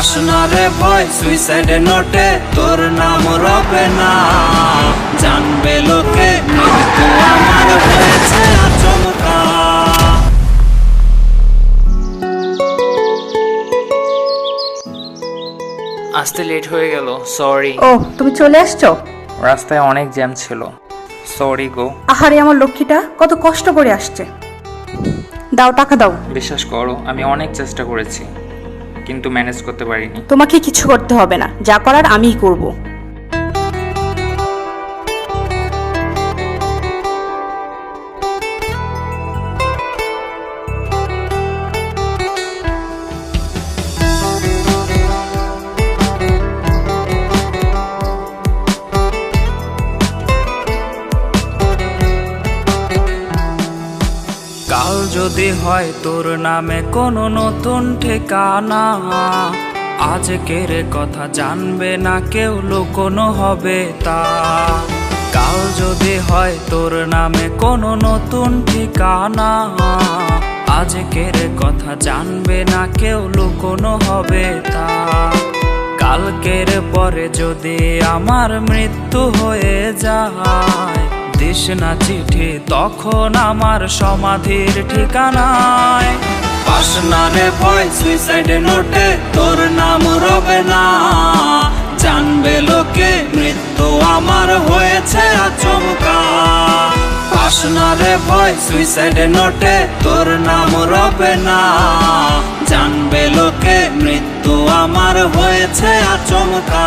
Pass না রে ভয় সুইসাইড নোটে তোর নাম রবে না, জানবে লোকে মৃত্যু আমার হয়েছে আচমকা। আসতে লেট হয়ে গেল, সরি। ও তুমি চলে আসছো? রাস্তায় অনেক জ্যাম ছিল, সরি গো। আহারে আমার লক্ষ্মীটা কত কষ্ট করে আসছে। দাও টাকা দাও। বিশ্বাস করো আমি অনেক চেষ্টা করেছি কিন্তু ম্যানেজ করতে পারিনি। তোমাকে কিছু করতে হবে না, যা করার আমিই করব। কাল যদি হয় তোর নামে কোনো নতুন ঠিকানা, আজকের কথা জানবে না কেউ, লুকোনো হবে তা। কাল যদি হয় তোর নামে কোনো নতুন ঠিকানা, আজকের কথা জানবে না কেউ, লুকোনো হবে তা। কালকের পরে যদি আমার মৃত্যু হয়ে যায়, দিস না চিঠি তখন আমার সমাধির ঠিকানায়। পাস না রে ভয় সুইসাইড নোটে তোর নাম রবে না, জানবে লোকে মৃত্যু আমার হয়েছে আচমকা। পাস না রে ভয় সুইসাইড নোটে তোর নাম রবে না, জানবে লোকে মৃত্যু আমার হয়েছে আচমকা।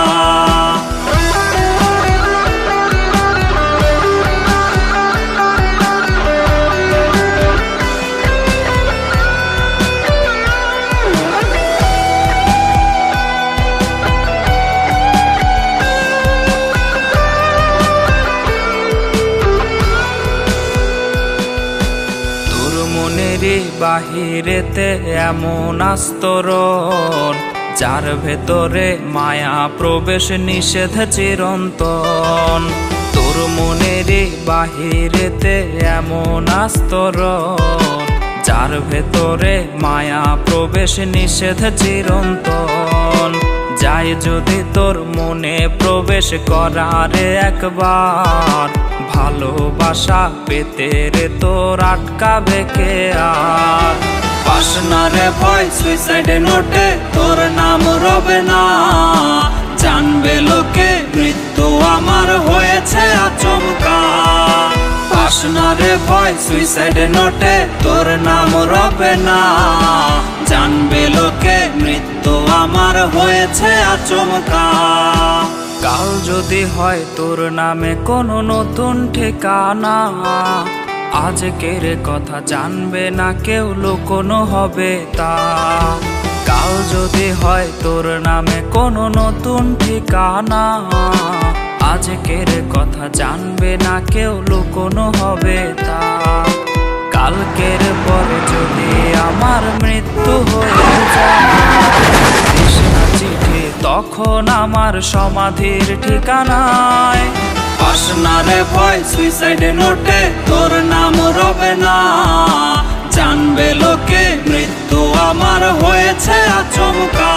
বাহিরেতে এমন আস্তরণ, যার ভেতরে মায়া প্রবেশ নিষেধ চিরন্তন। তোর মনের বাহিরেতে এমন আস্তরণ, যার ভেতরে মায়া প্রবেশ নিষেধ চিরন্তন। যাই যদি তোর মনে প্রবেশ করারে একবার, ভালোবাসা পেতে রে তোর আটকাবে কে আর। পাস না রে ভয় সুইসাইড নোটে তোর নাম রবে না, জানবে লোকে মৃত্যু আমার হয়েছে আচমকা। পাস না রে ভয় সুইসাইড নোটে তোর নাম রবে না, জানবে লোকে মৃত্যু আমার হয়েছে আচমকা। কাল যদি হয় তোর নামে কোনো নতুন ঠিকানা, আজকের কথা জানবে না কেউ, লুকোনো হবে তা। কাল যদি হয় তোর নামে কোনো নতুন ঠিকানা, আজকের কথা জানবে না কেউ, লুকোনো হবে তা। কালকের পরে যদি আমার মৃত্যু হয়ে যায়, চিঠি তখন আমার সমাধির ঠিকানায়। পাস না রে ভয় সুইসাইড নোটে তোর নাম রবে না, জানবে লোকে মৃত্যু আমার হয়েছে আচমকা।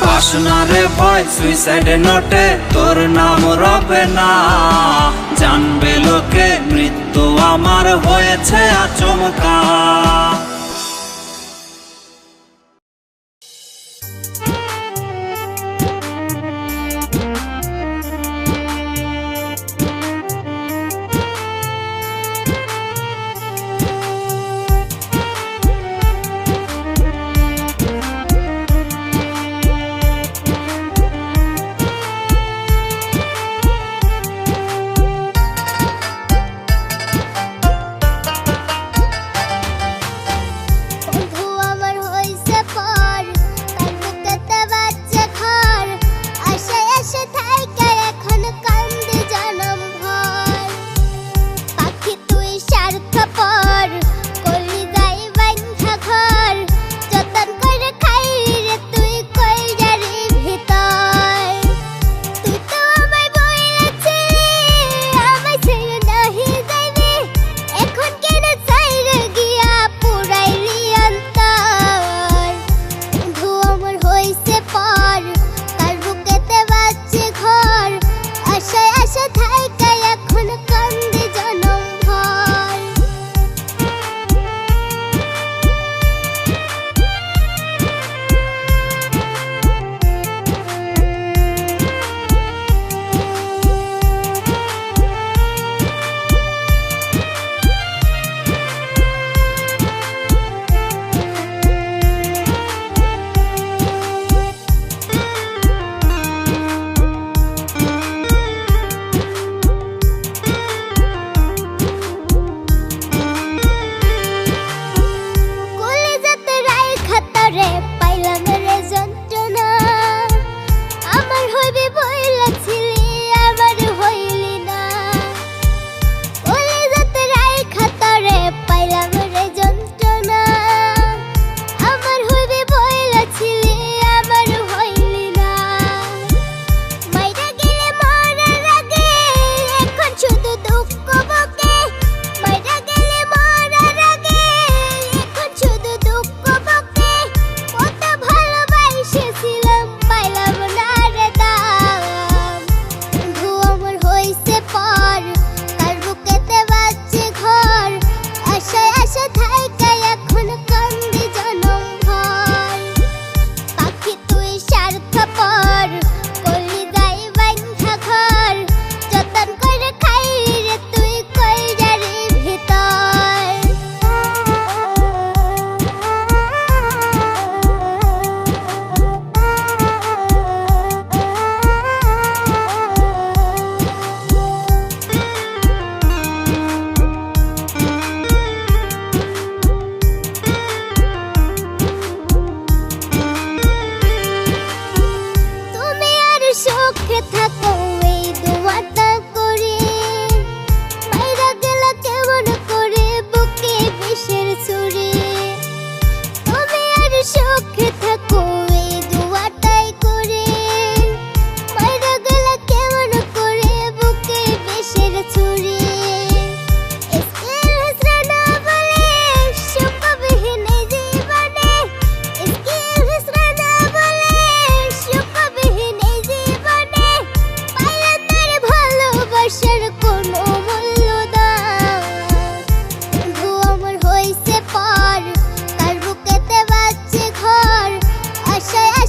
পাস না রে ভয় সুইসাইড নোটে তোর নাম রবে না, জানবে লোকে মৃত্যু আমার হয়েছে আচমকা।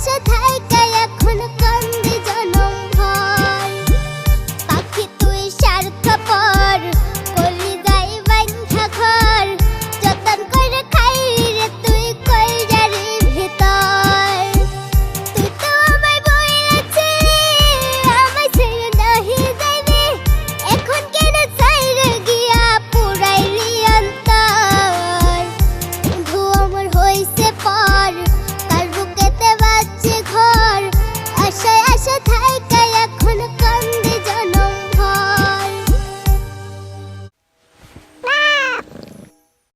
পাশে থাইকা